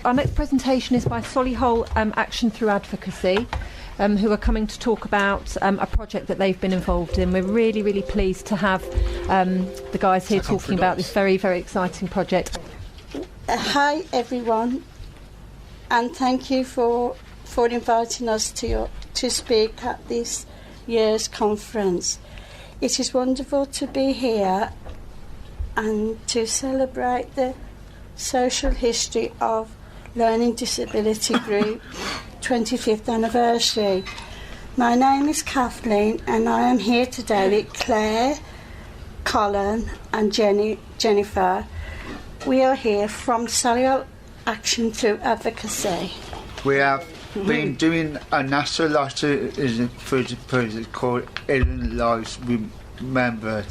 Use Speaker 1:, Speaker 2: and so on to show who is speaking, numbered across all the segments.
Speaker 1: Our next presentation is by Solihull Action through Advocacy, who are coming to talk about a project that they've been involved in. We're really, really pleased to have the guys here talking about this very, very exciting project.
Speaker 2: Hi everyone, and thank you for inviting us to speak at this year's conference. It is wonderful to be here and to celebrate the social history of Learning Disability Group 25th anniversary. My name is Kathleen and I am here today with Claire, Colom and Jennifer. We are here from Solihull Action through Advocacy.
Speaker 3: We have been doing a national lottery project called Ellen Lives Remembered.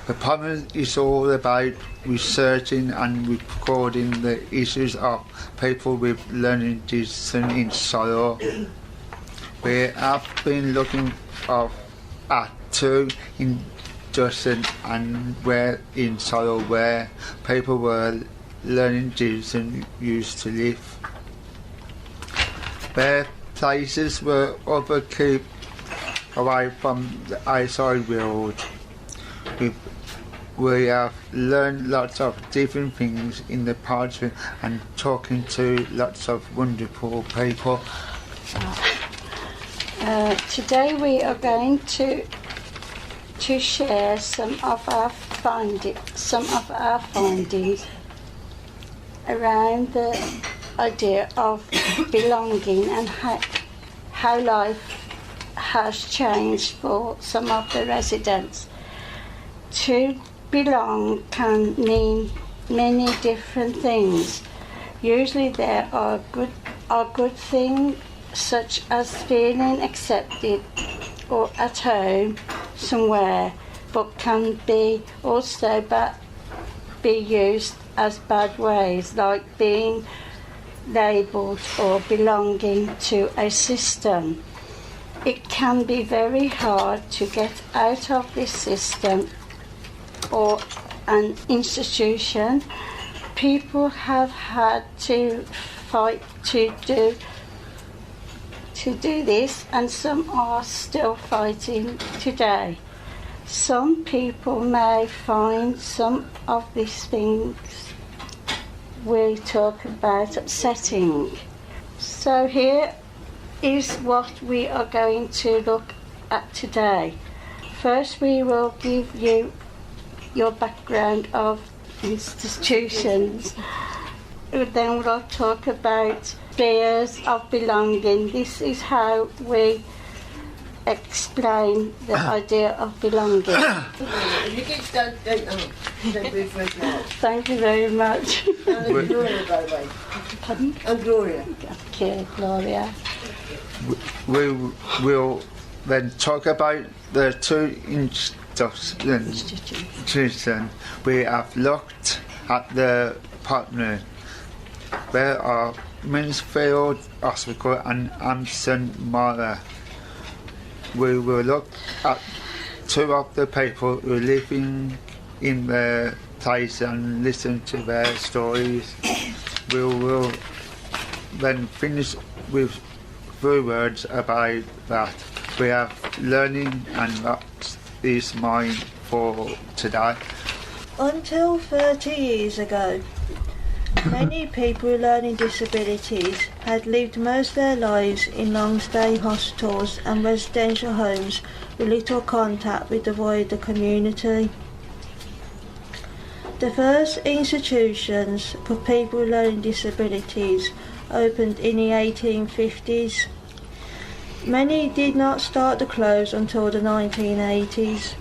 Speaker 3: The problem is all about researching and recording the issues of people with learning disabilities in Solihull. We have been looking at two industrial and where in Solihull where people were learning disabilities used to live. Their places were kept away from the outside world. We have learned lots of different things in the past and talking to lots of wonderful people.
Speaker 2: Today we are going to share some of our findings around the idea of belonging and how life has changed for some of the residents. To belong can mean many different things. Usually there are good things such as feeling accepted or at home somewhere, but can be also be used as bad ways, like being labelled or belonging to a system. It can be very hard to get out of this system or an institution. People have had to fight to do this, and some are still fighting today. Some people may find some of these things we talk about upsetting. So here is what we are going to look at today. First, we will give you your background of institutions. Then we'll talk about fears of belonging. This is how we explain the idea of belonging. Thank you very much.
Speaker 4: And Gloria, by the way.
Speaker 2: Pardon?
Speaker 4: And Gloria.
Speaker 2: Okay, Gloria.
Speaker 3: We will then talk about the two institutions. We have looked at the partner. There are Middlefield Hospital and Hampton Manor. We will look at two of the people who are living in their place and listen to their stories. We will then finish with few words about that. We have learning, and that is mine for today.
Speaker 5: Until 30 years ago, many people with learning disabilities had lived most of their lives in long-stay hospitals and residential homes with little contact with the wider community. The first institutions for people with learning disabilities opened in the 1850s. Many did not start to close until the 1980s.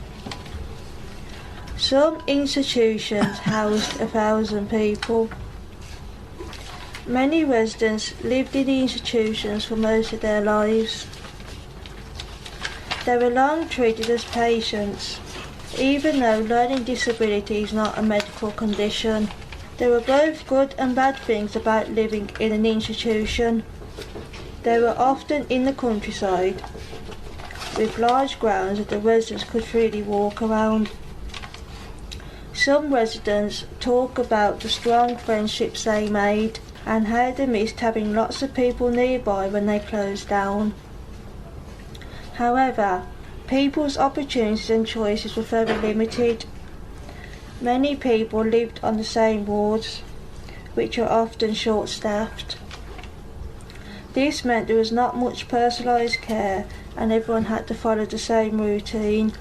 Speaker 5: Some institutions housed 1,000 people. Many residents lived in the institutions for most of their lives. They were long treated as patients, even though learning disability is not a medical condition. There were both good and bad things about living in an institution. They were often in the countryside, with large grounds that the residents could freely walk around. Some residents talk about the strong friendships they made and how they missed having lots of people nearby when they closed down. However, people's opportunities and choices were very limited. Many people lived on the same wards, which are often short-staffed. This meant there was not much personalised care and everyone had to follow the same routine.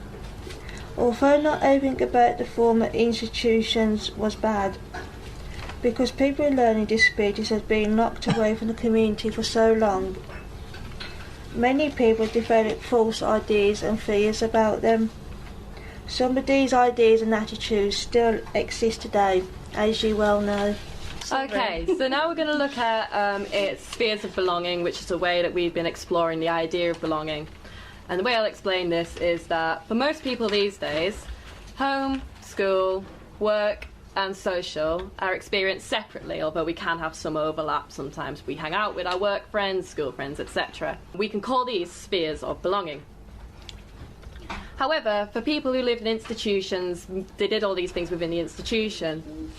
Speaker 5: Although not everything about the former institutions was bad, because people with learning disabilities had been locked away from the community for so long, many people developed false ideas and fears about them. Some of these ideas and attitudes still exist today, as you well know.
Speaker 6: Okay, so now we're going to look at its spheres of belonging, which is a way that we've been exploring the idea of belonging. And the way I'll explain this is that for most people these days, home, school, work and social are experienced separately, although we can have some overlap. Sometimes we hang out with our work friends, school friends, etc. We can call these spheres of belonging. However, for people who lived in institutions, they did all these things within the institution.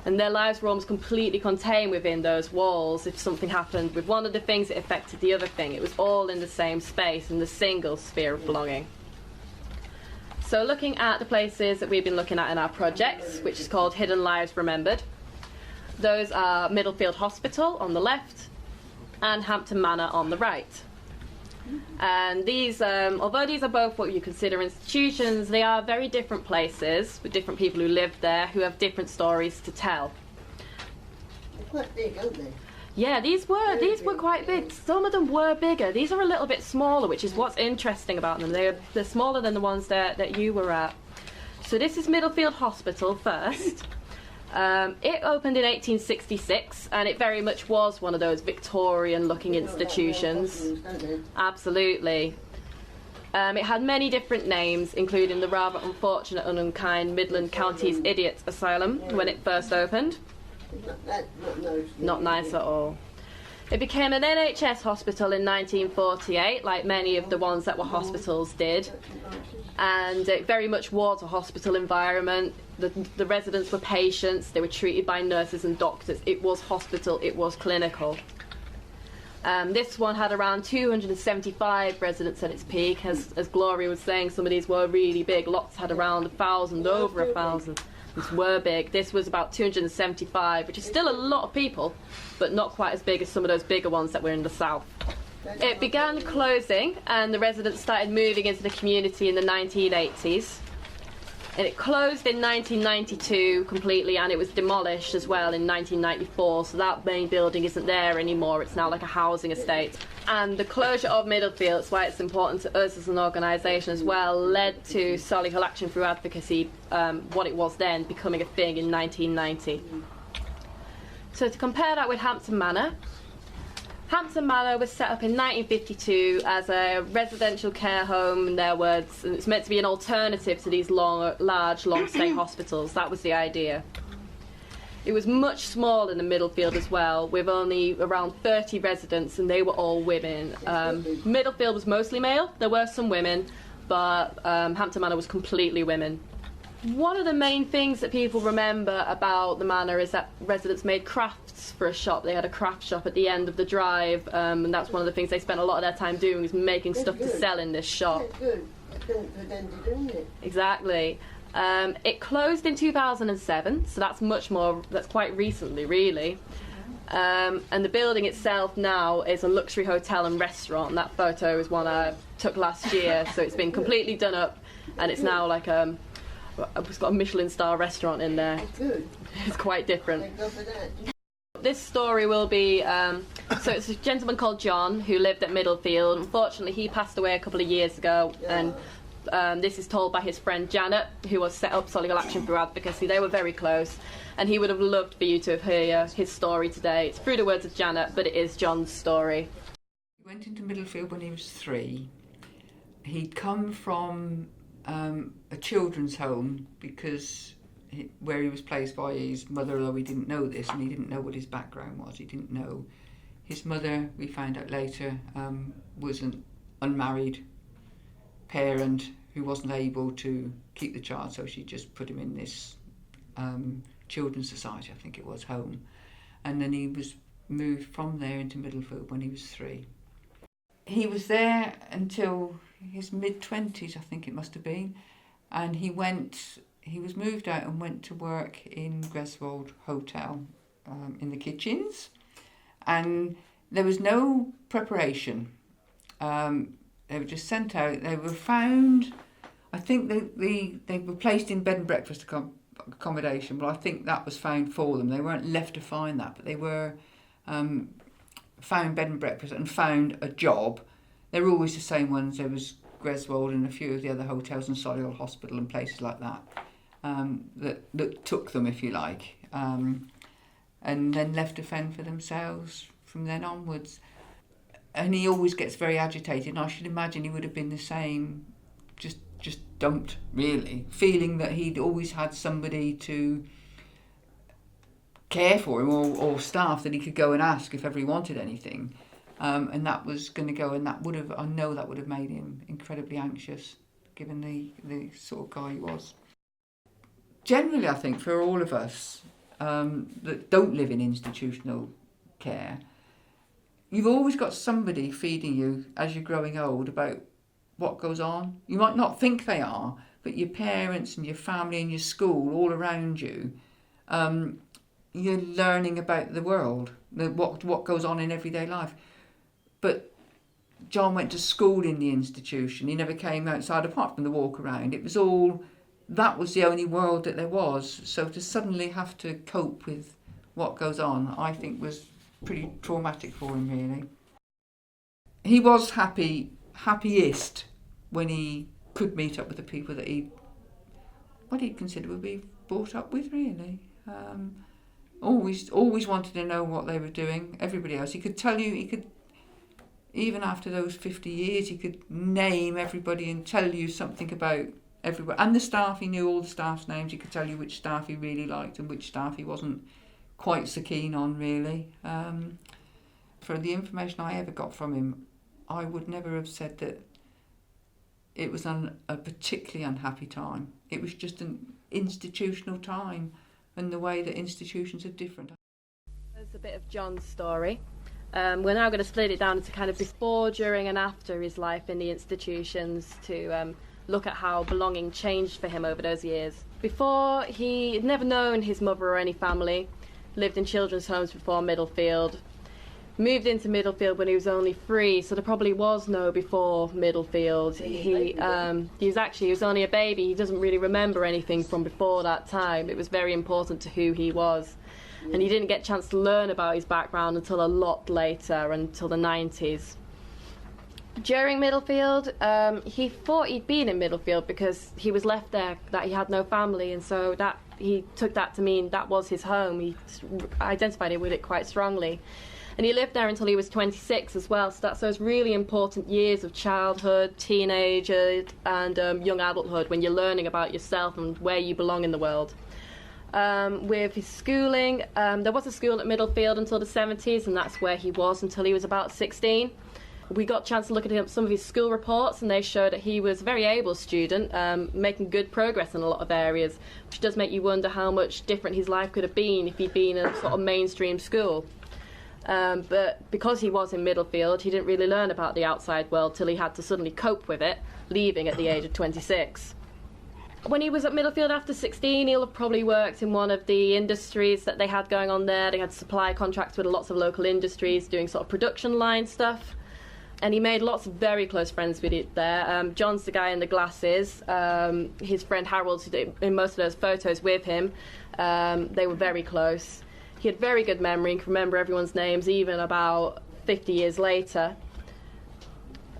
Speaker 6: And their lives were almost completely contained within those walls. If something happened with one of the things, it affected the other thing. It was all in the same space, in the single sphere of belonging. So looking at the places that we've been looking at in our projects, which is called Hidden Lives Remembered, those are Middlefield Hospital on the left and Hampton Manor on the right. And these, although these are both what you consider institutions, they are very different places with different people who lived there who have different stories to tell.
Speaker 4: They're quite big, aren't they?
Speaker 6: Yeah, these were quite big. Some of them were bigger. These are a little bit smaller, which is what's interesting about them. They're smaller than the ones that you were at. So this is Middlefield Hospital first. It opened in 1866 and it very much was one of those Victorian-looking institutions. Absolutely. It had many different names, including the rather unfortunate and unkind Midland County's Idiots Asylum when it first opened. Not nice at all. It became an NHS hospital in 1948, like many of the ones that were hospitals did. And it very much was a hospital environment. The residents were patients, they were treated by nurses and doctors. It was hospital, it was clinical. This one had around 275 residents at its peak. As Gloria was saying, some of these were really big. Lots had around 1,000, over 1,000. These were big. This was about 275, which is still a lot of people, but not quite as big as some of those bigger ones that were in the south. It began closing and the residents started moving into the community in the 1980s. And it closed in 1992 completely, and it was demolished as well in 1994, so that main building isn't there anymore. It's now like a housing estate. And the closure of Middlefield, that's why it's important to us as an organisation as well, led to Solihull Action through Advocacy, what it was then, becoming a thing in 1990. So to compare that with Hampton Manor, Hampton Manor was set up in 1952 as a residential care home, in their words, and it's meant to be an alternative to these large, long-stay hospitals. That was the idea. It was much smaller than Middlefield as well, with only around 30 residents, and they were all women. Middlefield was mostly male. There were some women, but Hampton Manor was completely women. One of the main things that people remember about the manor is that residents made crafts for a shop. They had a craft shop at the end of the drive, and that's one of the things they spent a lot of their time doing, was making stuff to sell in this shop. Exactly. It closed in 2007, so that's quite recently, really. And the building itself now is a luxury hotel and restaurant. That photo is one I took last year, so it's been completely done up, and it's now like it's got a Michelin star restaurant in there. It's quite different. This story will be, so it's a gentleman called John who lived at Middlefield. Unfortunately, he passed away a couple of years ago, and this is told by his friend Janet, who was set up Solihull Action through Advocacy. They were very close, and he would have loved for you to have heard his story today. It's through the words of Janet, but it is John's story.
Speaker 7: He went into Middlefield when he was 3. He'd come from a children's home because where he was placed by his mother, although he didn't know this and he didn't know what his background was. He didn't know his mother, we found out later, was an unmarried parent who wasn't able to keep the child, so she just put him in this children's society, I think it was, home. And then he was moved from there into Middlefield when he was 3. He was there until his mid-20s, I think it must have been, and he was moved out and went to work in Greswold Hotel in the kitchens, and there was no preparation. They were just sent out. They were found, I think they were placed in bed and breakfast accommodation, but I think that was found for them. They weren't left to find that, but they were found bed and breakfast and found a job. They were always the same ones. There was Greswold and a few of the other hotels and Solihull Hospital and places like that that took them, if you like, and then left to fend for themselves from then onwards. And he always gets very agitated, and I should imagine he would have been the same, just dumped, really, feeling that he'd always had somebody to care for him, or staff that he could go and ask if ever he wanted anything. And that was going to go, and I know that would have made him incredibly anxious, given the sort of guy he was. Generally, I think for all of us that don't live in institutional care, you've always got somebody feeding you as you're growing old about what goes on. You might not think they are, but your parents and your family and your school all around you, you're learning about the world, what goes on in everyday life. But John went to school in the institution. He never came outside apart from the walk around. That was the only world that there was. So to suddenly have to cope with what goes on, I think was pretty traumatic for him, really. He was happiest when he could meet up with the people that he'd consider would be brought up with, really. Always wanted to know what they were doing. Everybody else, he could tell you, even after those 50 years, he could name everybody and tell you something about everybody. And the staff, he knew all the staff's names. He could tell you which staff he really liked and which staff he wasn't quite so keen on, really. For the information I ever got from him, I would never have said that it was a particularly unhappy time. It was just an institutional time, and the way that institutions are different.
Speaker 6: There's a bit of John's story. We're now going to split it down into kind of before, during and after his life in the institutions to look at how belonging changed for him over those years. Before, he had never known his mother or any family, lived in children's homes before Middlefield, moved into Middlefield when he was only 3, so there probably was no before Middlefield. He was only a baby. He doesn't really remember anything from before that time. It was very important to who he was. And he didn't get a chance to learn about his background until a lot later, until the 90s. During Middlefield, he thought he'd been in Middlefield because he was left there, that he had no family, and so that he took that to mean that was his home. He identified it with it quite strongly. And he lived there until he was 26 as well, so that's those really important years of childhood, teenager, and young adulthood, when you're learning about yourself and where you belong in the world. With his schooling, there was a school at Middlefield until the 70s, and that's where he was until he was about 16. We got a chance to look at some of his school reports, and they showed that he was a very able student, making good progress in a lot of areas, which does make you wonder how much different his life could have been if he'd been in a sort of mainstream school. But because he was in Middlefield, he didn't really learn about the outside world till he had to suddenly cope with it, leaving at the age of 26. When he was at Middlefield after 16, he'll have probably worked in one of the industries that they had going on there. They had supply contracts with lots of local industries, doing sort of production line stuff. And he made lots of very close friends with it there. John's the guy in the glasses. His friend Harold's in most of those photos with him. They were very close. He had very good memory and could remember everyone's names, even about 50 years later.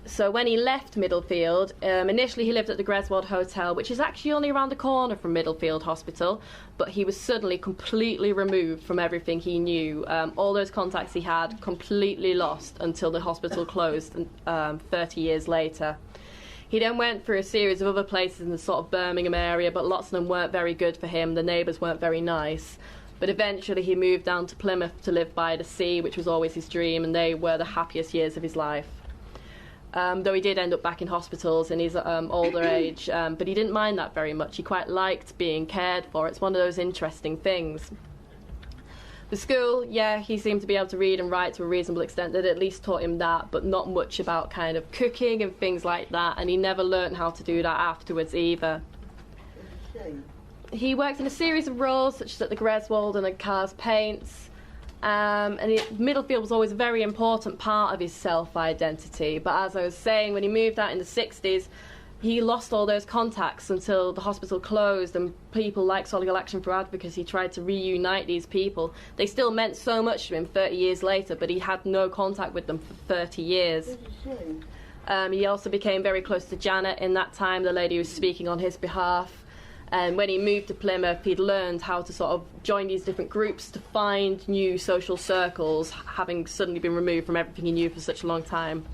Speaker 6: So when he left Middlefield, initially he lived at the Greswold Hotel, which is actually only around the corner from Middlefield Hospital, but he was suddenly completely removed from everything he knew. All those contacts he had completely lost until the hospital closed 30 years later. He then went through a series of other places in the sort of Birmingham area, but lots of them weren't very good for him. The neighbours weren't very nice. But eventually he moved down to Plymouth to live by the sea, which was always his dream, and they were the happiest years of his life. though he did end up back in hospitals in his older age, but he didn't mind that very much. He quite liked being cared for. It's one of those interesting things. The school, yeah, he seemed to be able to read and write to a reasonable extent. They'd at least taught him that, but not much about kind of cooking and things like that, and he never learn't how to do that afterwards either. He worked in a series of roles, such as at the Greswold and at Cars Paints, Middlefield was always a very important part of his self-identity, but as I was saying, when he moved out in the 60s, he lost all those contacts until the hospital closed, and people like Solihull Action for Advocacy tried to reunite these people. They still meant so much to him 30 years later, but he had no contact with them for 30 years. He also became very close to Janet in that time, the lady who was speaking on his behalf. And when he moved to Plymouth, he'd learned how to sort of join these different groups to find new social circles, having suddenly been removed from everything he knew for such a long time.